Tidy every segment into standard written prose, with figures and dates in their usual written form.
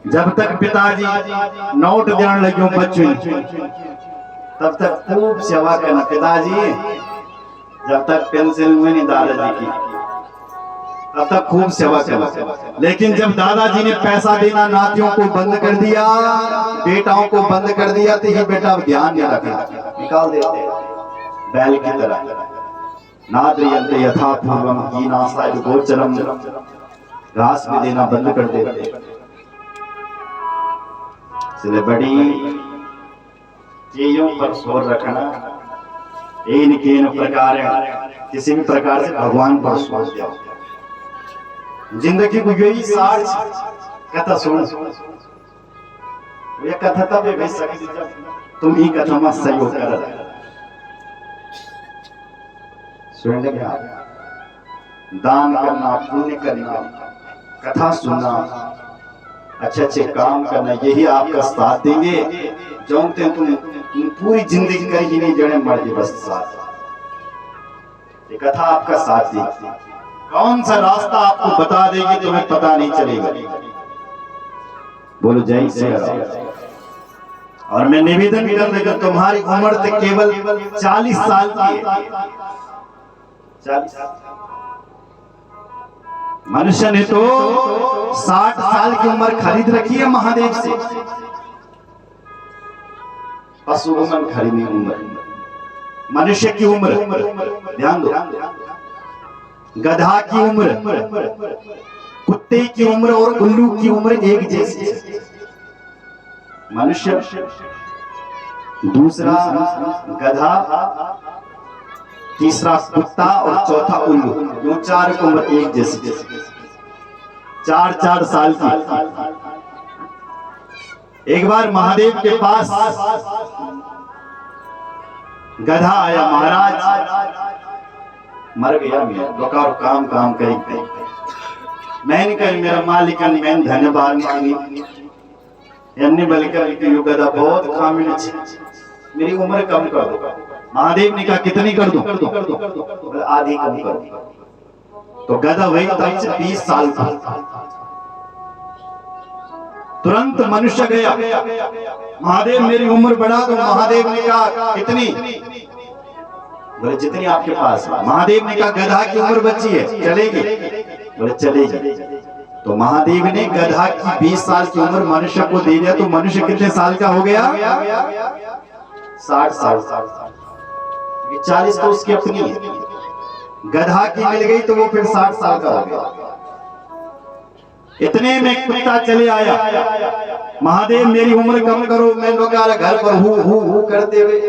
जब तक पिताजी नोट देने लगे बच्चों तब तक खूब सेवा करना। पिताजी जब तक पेंसिल में नहीं दादाजी की तब तक खूब सेवा करना। लेकिन जब दादाजी ने पैसा देना नातियों को बंद कर दिया, बेटाओं को बंद कर दिया, तो ये बेटा ध्यान नहीं रखा, निकाल देते बैल की तरह। नाद्रियन्ते यथा पूर्वम हीनासाय गोचरम, घास में देना बंद कर देते। इसलिए बड़ी चीजों पर जोर रखना, इन प्रकार किसी भी प्रकार से भगवान पर सोच दिया। जिंदगी को यही सार कथा सुन, ये कथा तब भेज सकती जब तुम ही कथा में सहयोग कर सुन लगे। दान करना, पुण्य करना, कथा सुनना, अच्छे अच्छे काम करना, यही आपका साथ देंगे। जानते तुम पूरी जिंदगी कर ही नहीं जड़े मर गए, बस साथ ये कथा आपका साथ देगी। कौन सा रास्ता आपको बता देगी तुम्हें पता नहीं चलेगा। बोलो जय श्री राम। और मैं निवेदन भी कर देगा, तुम्हारी उम्र तो केवल 40 साल की है। 40 मनुष्य ने तो 60 साल की उम्र खरीद रखी है महादेव से। पशु उम्र खरीदनी उम्र, मनुष्य की उम्र ध्यान दो, गधा की उम्र, कुत्ते की उम्र और उल्लू की उम्र एक जैसी। मनुष्य, दूसरा गधा, तीसरा कुत्ता और चौथा उल्लू, यो 4 की उम्र एक जैसी, 4-4 साल की। एक बार महादेव के पास गधा आया, महाराज मर गया मैं, बेकार काम काम करी। मैंने कहा मेरा मालिक मैं धन्यवाद मांगी, यानी बल्कि यो गधा बहुत कामिल है, मेरी उम्र कम कर दो। महादेव ने कहा कितनी कर दूं? आधी कम कर दो। तो गधा वही तब से 20 साल का। तुरंत मनुष्य गया, महादेव मेरी उम्र बढ़ा दो। महादेव ने कहा कितनी? बोले जितनी आपके पास। महादेव ने कहा गधा की उम्र बची है, चलेगी? बोले चलेगी। तो महादेव ने गधा की 20 साल की उम्र मनुष्य को दे दिया। तो मनुष्य कितने साल का हो गया? 60 साल। 40 तो उसकी अपनी है, गधा की मिल गई तो वो फिर 60 साल का हो गया। इतने में कुत्ता चले आया, महादेव मेरी उम्र कम करो। मैं लोग घर पर हूँ करते हुए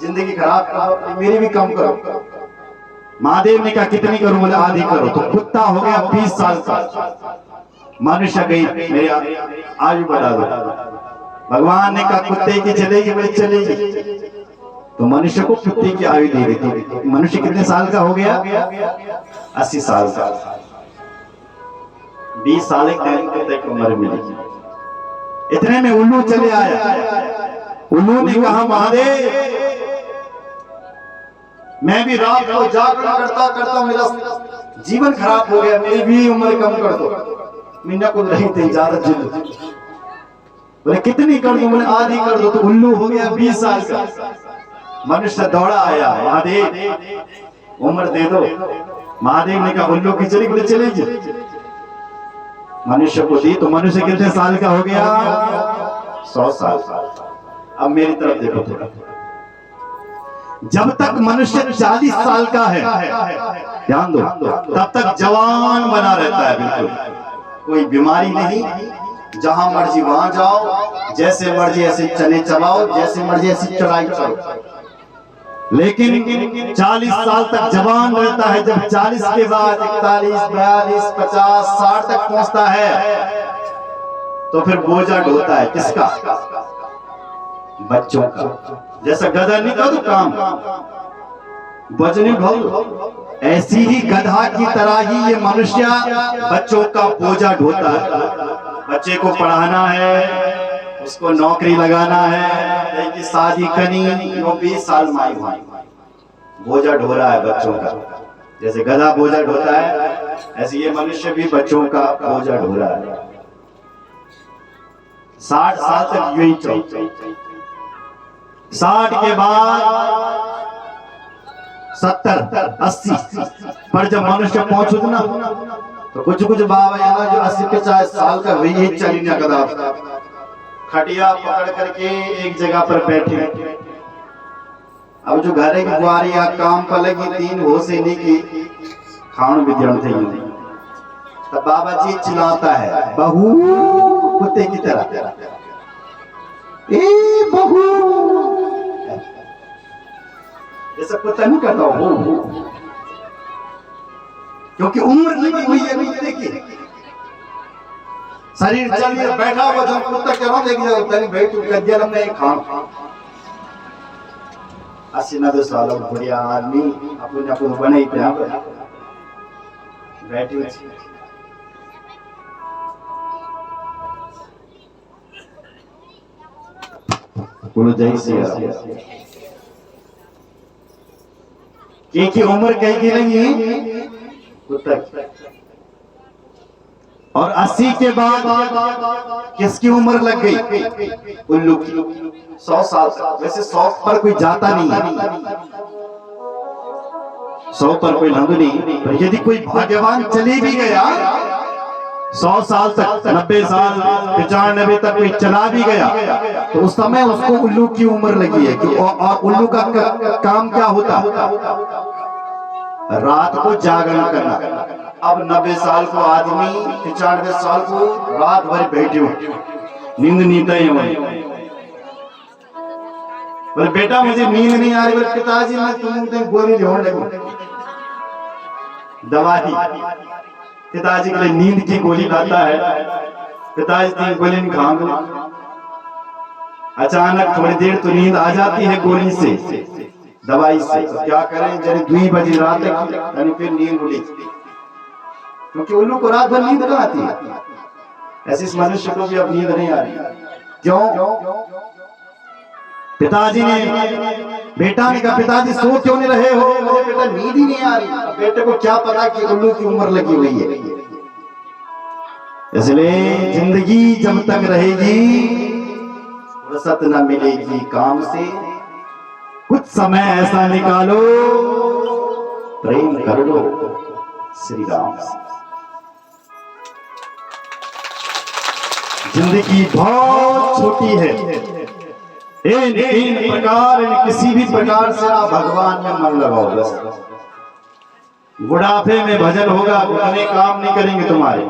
जिंदगी खराब करो, मेरी भी कम करो। महादेव ने कहा कितनी करूं? बोले आधी करो। तो कुत्ता हो गया 20 साल का। मनुष्य गई मेरी आयु बढ़ा दो। भगवान ने कहा कुत्ते की चलेगी? बोले चलेगी। तो मनुष्य को कुत्ते की आयु दे देती। मनुष्य कितने साल का हो गया? 80 साल का। 20 साल एक कुत्ते की उम्र मिली। इतने में उल्लू चले आया। उल्लू ने कहा महादेव मैं भी रात को जागरण करता करता मेरा जीवन खराब हो गया, मेरी भी उम्र कम कर दो। मीना को नहीं थे ज्यादा जिद। बोले कितनी कर दो? बोले आधी कर दो। तो उल्लू हो गया 20 साल का। मनुष्य दौड़ा आया, महादेव उम्र दे दो। महादेव ने कहा उल्लू की चली? बोले चलेगी। मनुष्य को दी तो मनुष्य कितने साल का हो गया? 100 साल। अब मेरी तरफ देखो थोड़ा। जब तक मनुष्य 40 साल का है, ध्यान दो, तब तक जवान बना रहता है, बिल्कुल कोई बीमारी नहीं। जहां मर्जी वहां जाओ, जैसे मर्जी ऐसे चने चलाओ, जैसे मर्जी ऐसी चढ़ाई चलो। लेकिन 40 साल तक जवान रहता है। जब 40 के बाद 41, 42, 50, 60 तक पहुंचता है तो फिर बोझा ढोता है। किसका? बच्चों का। जैसा गधा नहीं था तो काम बजने भाव, ऐसी ही गधा की तरह ही ये मनुष्य बच्चों का बोझा ढोता है। बच्चे को पढ़ाना है, उसको नौकरी लगाना है, कि शादी करनी, वो 20 साल माई भाई बोझा ढो रहा है बच्चों का। जैसे गधा बोझा ढोता है, ऐसे ये मनुष्य भी बच्चों का बोझा ढो रहा है। 60 साल तक यही चलता। 60 के बाद 70 80 पर जब मनुष्य पहुंचू ना तो कुछ कुछ बाबा है ना जो 80-50 साल का वही चली ना कदा खटिया पकड़ करके एक जगह पर बैठे। अब जो घरे की बुआरी काम पर लगी 3 हो से नहीं की खान भी जड़ थे तब बाबा जी चिल्लाता है बहू कुत्ते की तरह, ए बहू, ऐसा कुत्ता नहीं करता हो क्योंकि उम्र लगी हुई है कुत्ते की। शरीर चलिए बैठा हुआ जब कुत्ता कह रहा देखिए बैठ गद्या लंबे खान 80-90 साल बढ़िया आदमी अपने आप बने पे बैठे बोलो जय श्री राम। की उम्र कह की लगी कुत्ता और 80 के बाद किसकी उम्र लग गई? उल्लू की। 100 साल तक वैसे 100 पर कोई जाता नहीं है, 100 पर कोई लंघ नहीं, पर यदि कोई भाग्यवान चले भी गया 100 साल तक 90 साल 95 तक कोई चला भी गया तो उस समय उसको उल्लू की उम्र लगी है कि और उल्लू का काम क्या होता? रात को जागरण करना। अब 90 साल को आदमी 95 साल को रात भर बैठे हो नींद नींद ही वही बोले बेटा मुझे नींद नहीं आ रही। बोले पिताजी मैं तुम गोली ढूंढ लगे दवाई। पिताजी के लिए नींद की गोली लाता है, पिताजी 3 गोली नहीं खाओगे। अचानक थोड़ी देर तो नींद आ जाती है गोली से दवाई से, तो क्या करें जब 2 बजे रात तक फिर नींद उड़ी क्योंकि उन लोग को रात भर नींद कहाँ आती है। ऐसे इस मनुष्य को भी अब नींद नहीं आ रही। क्यों? पिताजी ने बेटा ने कहा पिताजी सो क्यों नहीं रहे हो? मेरे बेटा नींद ही नहीं आ रही। बेटे को क्या पता कि उल्लू की उम्र लगी हुई है। इसलिए जिंदगी जब तक रहेगी फुर्सत न मिलेगी काम से। कुछ समय ऐसा निकालो प्रेम कर लो श्री राम से। जिंदगी बहुत छोटी है। इन प्रकार किसी भी प्रकार से आप भगवान में मन लगाओ। बस बुढ़ापे में भजन होगा, घुटने काम नहीं करेंगे तुम्हारे,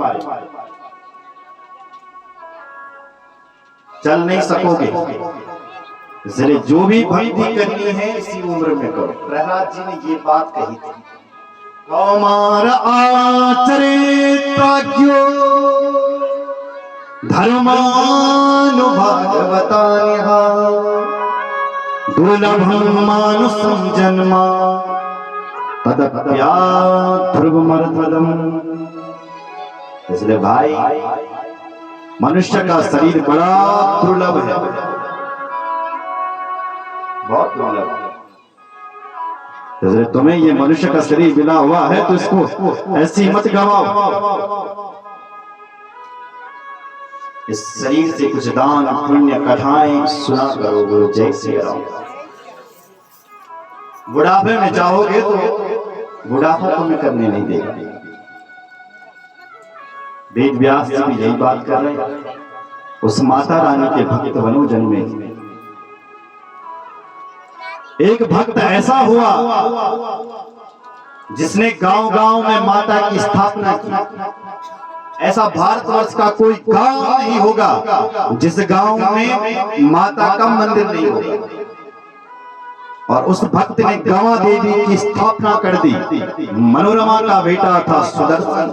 चल नहीं सकोगे। इसलिए जो भी भक्ति करनी है इसी उम्र में करो। प्रहलाद जी ने ये बात कही थी, कौमार आचरे प्राज्ञो धर्मानुभागवतान्यः दुर्लभं मानुषं जन्म तदप्यात् ध्रुवमर्धनम्। इसलिए भाई मनुष्य का शरीर बड़ा दुर्लभ है, बहुत दुर्लभ है। इसलिए तुम्हें ये मनुष्य का शरीर मिला हुआ है तो इसको ऐसी मत गवाओ। इस शरीर से कुछ दान पुण्य कथाएं सुना करो। गुरु जय श्री राम। बुढ़ापे में जाओगे तो बुढ़ापा तुम्हें करने नहीं देगा। वेद व्यास जी भी यही बात कर रहे हैं। उस माता रानी के भक्त बनो जन्मे। एक भक्त ऐसा हुआ जिसने गांव-गांव में माता की स्थापना की। ऐसा भारतवर्ष का कोई गांव नहीं होगा जिस गांव में माता का मंदिर नहीं होगा। और उस भक्त ने गवा देवी की स्थापना कर दी। मनोरमा का बेटा था सुदर्शन,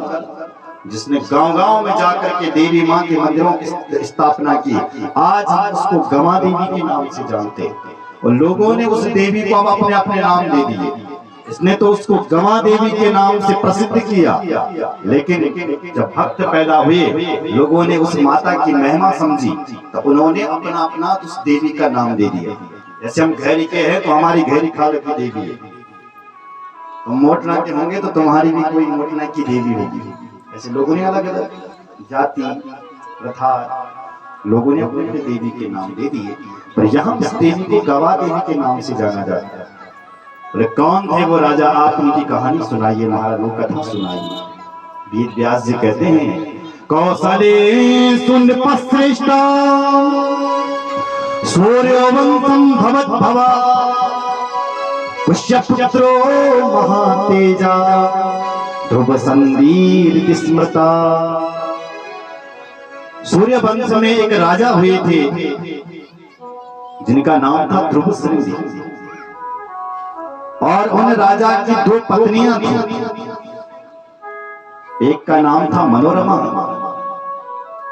जिसने गांव-गांव में जाकर के देवी मां के मंदिरों की स्थापना की। आज हम उसको गवा देवी के नाम से जानते हैं और लोगों ने उस देवी को अब अपने अपने नाम दे दिए। इसने तो उसको गवा देवी के नाम से प्रसिद्ध किया, लेकिन जब भक्त पैदा हुए लोगों ने उस माता की महिमा समझी तो उन्होंने अपना अपना उस देवी का नाम दे दिया। जैसे हम घेरी के हैं तो हमारी घेरी खाल की देवी है, तुम मोटना के होंगे तो तुम्हारी भी कोई मोटना की देवी होगी। ऐसे लोगों ने अलग अलग जाति प्रथा लोगों ने अपने अपने देवी के नाम दे दिए, पर यहाँ इस देवी को गवा देवी के नाम से जाना जाता है। बोले कौन थे वो राजा, आप उनकी कहानी सुनाइए महाराज, वो कथा सुनाइए। वेद व्यास जी कहते हैं कौशले सुन श्रेष्ठा सूर्यवंशम भवत भवा पुष्यपुत्रो महातेजा ध्रुव संदीर स्मृता। सूर्य वंश में एक राजा हुए थे जिनका नाम था ध्रुव संदीर, और उन राजा की दो पत्नियां थी। एक का नाम था मनोरमा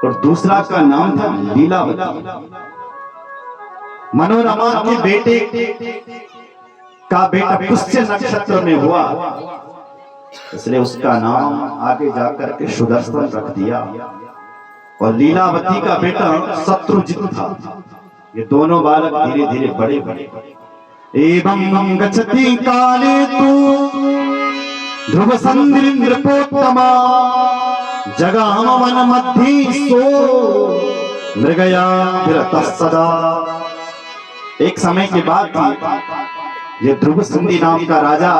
और दूसरा का नाम था लीलावती। मनोरमा के बेटे का बेटा पुष्य नक्षत्र में हुआ, इसलिए उसका नाम आगे जाकर के सुदर्शन रख दिया। और लीलावती का बेटा शत्रुजित था। ये दोनों बालक धीरे धीरे बड़े बड़े। एवं गच्छति काले तु ध्रुव संदीर्पोत्तमा जगाम वन मध्ये सो मृगया विरतः सदा। एक समय की बात थी, ये ध्रुव संदी नाम का राजा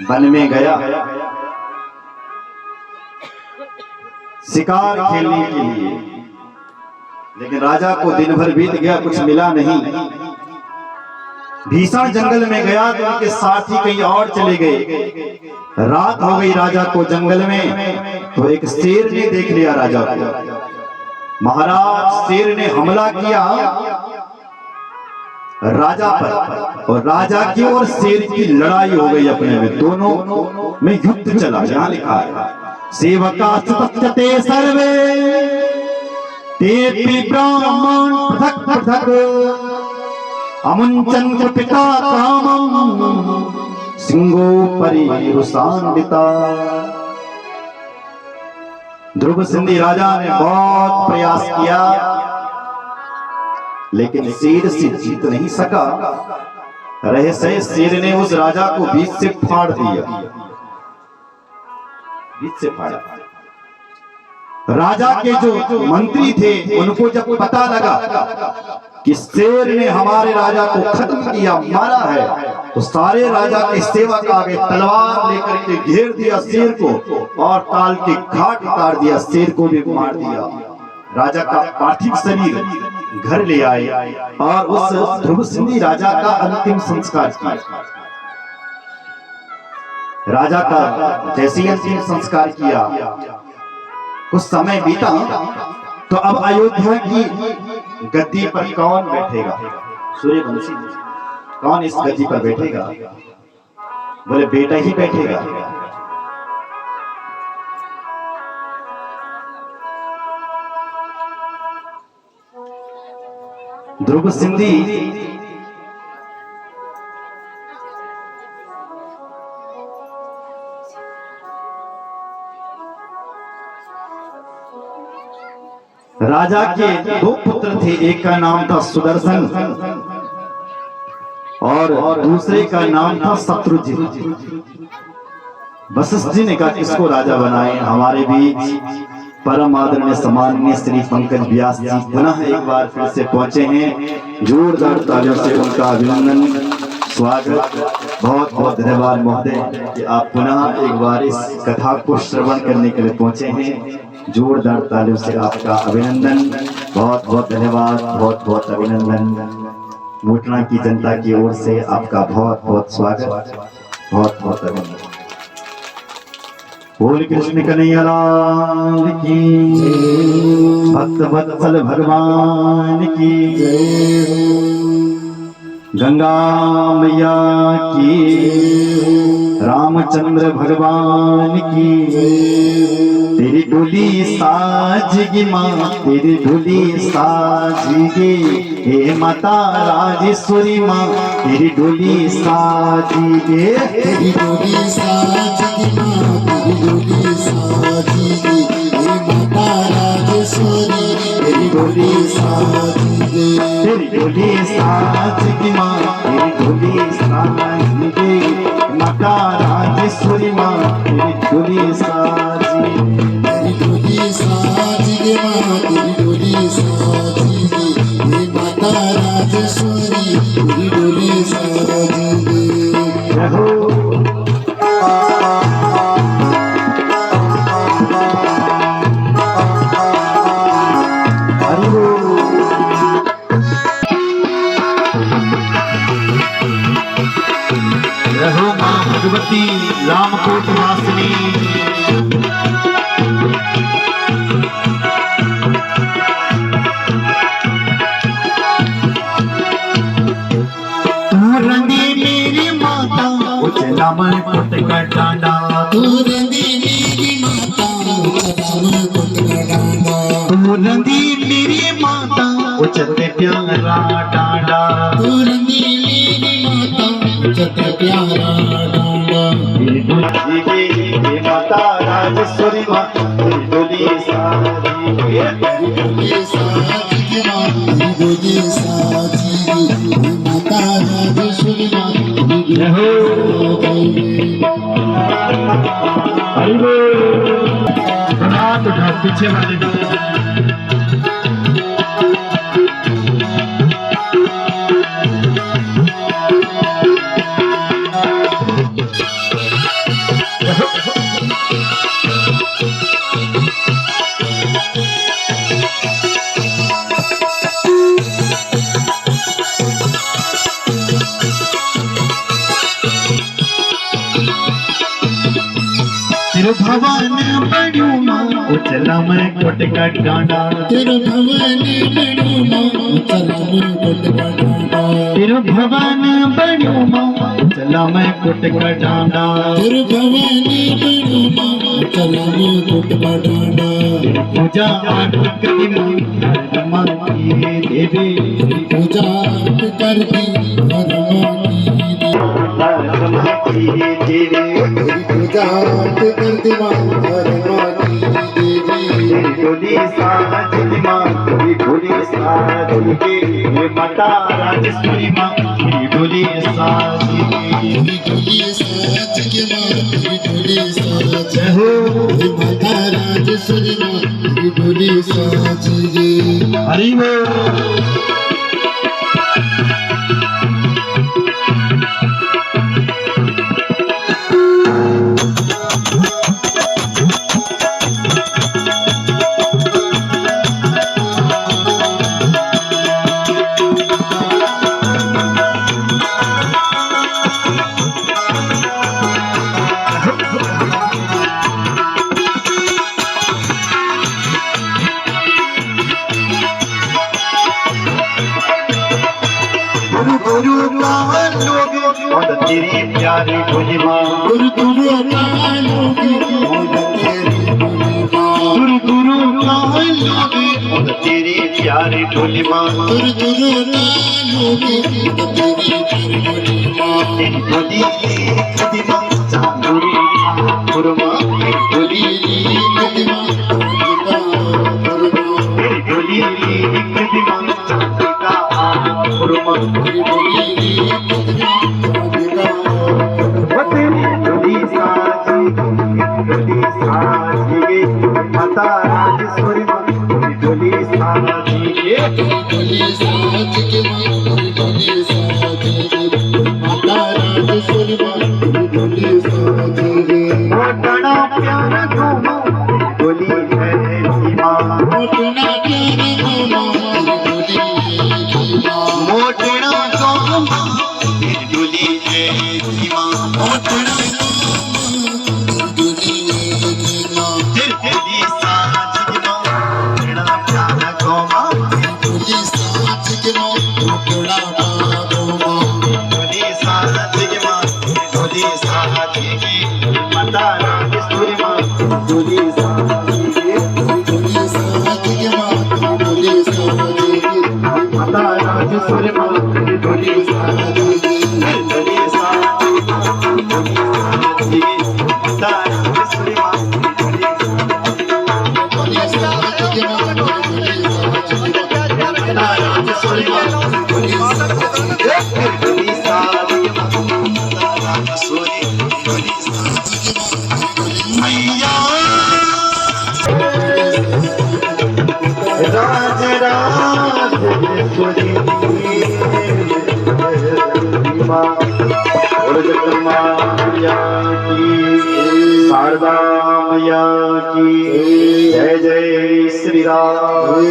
वन में गया शिकार खेलने के लिए, लेकिन राजा को दिन भर बीत गया, कुछ मिला नहीं। भीषण जंगल में गया तो उनके साथी कहीं और चले गए। रात हो गई राजा को जंगल में, तो एक शेर ने देख लिया राजा को। महाराज शेर ने हमला किया राजा पर, और राजा की और शेर की लड़ाई हो गई अपने में, दोनों में युद्ध चला। यहां लिखा है सेवका सुतते सर्वे ते ब्राह्मण पृथक पृथक अमुंचन पिता कामं सिंहो परिरुसान्विता। ध्रुव संदी राजा ने बहुत प्रयास किया, लेकिन शेर से जीत नहीं सका। रहस्य शेर ने उस राजा को बीच से फाड़ दिया, बीच से फाड़ा। राजा के जो मंत्री थे उनको जब पता लगा कि शेर ने हमारे राजा को खत्म किया, मारा है, तो सारे राजा के सेवक आगे तलवार लेकर के घेर दिया शेर को और काल के घाट उतार दिया, शेर को भी मार दिया। राजा का पार्थिव शरीर घर ले आए और उस ध्रुव संदी राजा का अंतिम संस्कार किया। राजा का जैसे अंतिम संस्कार किया, कुछ समय बीता, तो अब अयोध्या की गद्दी पर कौन बैठेगा? सूर्यवंशी। कौन इस गद्दी पर बैठेगा? बोले बेटा ही बैठेगा। ध्रुव संदी राजा के दो पुत्र थे, एक का नाम था सुदर्शन और दूसरे का नाम था शत्रुजित। वशिष्ठ जी ने कहा किसको राजा बनाए? हमारे बीच परम आदरणीय सम्माननीय श्री पंकज व्यास जी पुनः एक बार फिर से पहुंचे हैं। जोरदार तालियों से उनका अभिनंदन, स्वागत। बहुत बहुत धन्यवाद महोदय कि आप पुनः एक बार इस कथा को श्रवण करने के लिए पहुंचे हैं। जोरदार तालियों से आपका अभिनंदन, बहुत बहुत धन्यवाद, बहुत बहुत अभिनंदन। मोटना की जनता की ओर से आपका बहुत बहुत स्वागत, बहुत बहुत अभिनंदन। बोल कृष्ण कन्हैया लाल की, भक्त वत्सल भगवान की, गंगा मैया की, रामचंद्र भगवान की। तेरी डोली साजगी माँ, तेरी डोली साजगी, हे माता राजेश्वरी माँ, तेरी डोली साजगी, तेरी डोली साजगी माँ, तेरी डोली साजगी, हे माता राजेश्वरी, तेरी डोली साजगी, तेरी डोली साजगी माँ, तेरी डोली साजगी, माता राजेश्वरी माँ, तेरी डोली साजगी, तेरी डोली साजगी के माँ तेरी डोली साजेगी, हे माता राजेश्वरी तेरी डोली साजेगी। रहो माँ भगवती रामकोट वासिनी। तू रंगी मेरी माता उजला मन कोट का डांडा, तू रंगी मेरी माता उजला मन कोट का डांडा, तू रंगी मेरी माता उजते प्यारा डांडा, तू रंगी मेरी माता उजते प्यारा डांडा। हे माता राजेश्वरी माँ तेरी डोली साजेगी, डोली साजेगी माँ तेरी डोली साजेगी, हे माता राजेश्वरी माँ तेरी डोली साजेगी। हाथ उठा पीछे वाले भवन बड़ू माँ उचला मैं कोट का डांडा, तेरे भवन बड़ू माँ उचला मैं कोट का डांडा, तेरे भवन बड़ू माँ उचला मैं कोट का डांडा, तेरे भवन बड़ू माँ उचला मैं कोट का डांडा। पूजा करती माँ की देवी, पूजा करती हर माँ की देवी, पूजा करती माँ हर माँ की देवी। डोली साजेगी माँ तेरी डोली साजेगी, हे माता राजेश्वरी माँ तेरी डोली साजेगी, तेरी डोली साजेगी माँ तेरी डोली साजेगी, हे माता राजेश्वरी माँ तेरी डोली साजेगी। हरि बोल। गुरु का लोगे और तेरी प्यारी डोली माँ, गुरु का लोगे और तेरी डोली माँ, गुरु का लोगे और तेरी प्यारी डोली माँ, गुरु का लोगे और तेरी प्यारी डोली माँ। तेरी डोली कदी माँ चांदूरी खुरमा, डोली कदी माँ चांदी का खुरमा, तेरी डोली कदी माँ चांदी का खुरमा, तेरी डोली कदी माँ चांदी का खुरमा। तेरी डोली साजेगी माता राजेश्वरी माँ तेरी डोली साजेगी, डोली साजेगी माँ तेरी डोली साजेगी, माता राजेश्वरी माँ तेरी डोली साजेगी। मोटना प्यारा घूमो डोली है माँ, मोटना प्यारा घूमो तेरी डोली है माँ, मोटना घूमो तेरी डोली है माँ, मोटना डोली है माँ। तेरी डोली साजेगी माँ मोटना प्यारा घूमो, डोली साजेगी माँ मोटना प्यारा घूमो, डोली साजेगी माँ डोली साजेगी माता राजेश्वरी माँ डोली साजेगी, डोली साजेगी माँ डोली साजेगी, माता राजेश्वरी माँ डोली साजेगी, डोली साजेगी डोली साजेगी माता राजेश्वरी माँ डोली डोली साजेगी माँ डोली साजेगी, माता राजेश्वरी माँ डोली साजेगी, डोली साजेगी माता राजेश्वरी डोली साजेगी मैया। राज राधेश्वरी और जगन्माया की, शारदा मैया की जय। जय श्री राम।